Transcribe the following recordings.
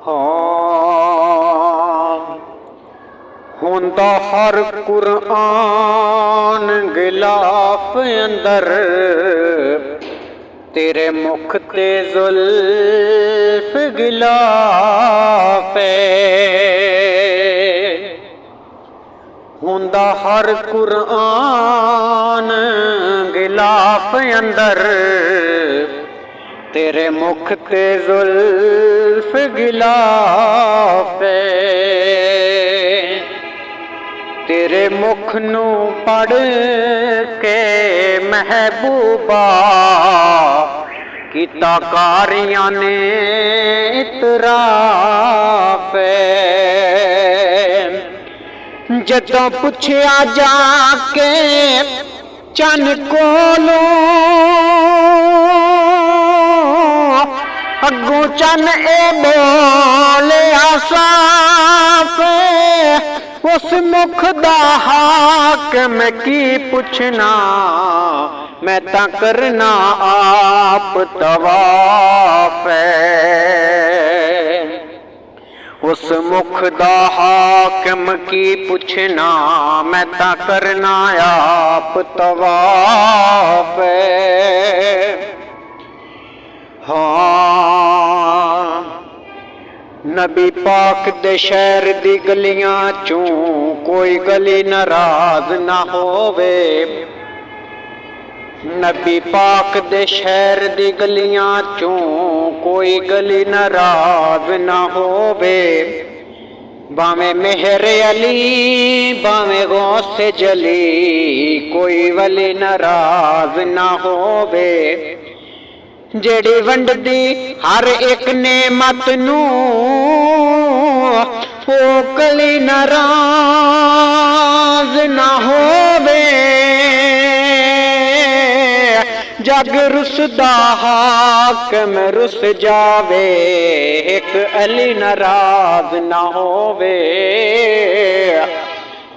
हाँ हुंदा हर कुरान गिलाफ अंदर तेरे मुख ते जुल्फ गिलाफ हुंदा हर कुरान गिलाफ अंदर तेरे मुख ते जुल्फ गिलाफ तेरे मुख नू पढ़ के महबूबा कीता कारियां ने इतराफ जदों पुछया जाके चन कोलों अगों चन ए बोलिया साफ उस मुख दा हाकम की पुछना मैं तां करना आप तवाफ उस मुख दा हाकम की पुछना मैं तां करना आप तवाफ हाँ नबी पाक दे शहर दी गलियां चों कोई गली नाराज ना होवे नबी पाक दे शहर दी गलियां चों कोई गली नाराज ना होवे बावे मेहर अली बावे गौसे जली कोई वली नाराज ना होवे जेड़ी वंडदी हर एक नेमत नू ओ कली नाराज ना होवे जग रुसदा हाकम रुस जावे एक अली नाराज ना होवे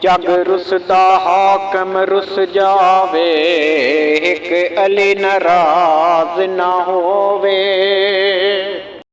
जग रुसदा हाकम रुस जावे एक अली नाराज ना होवे।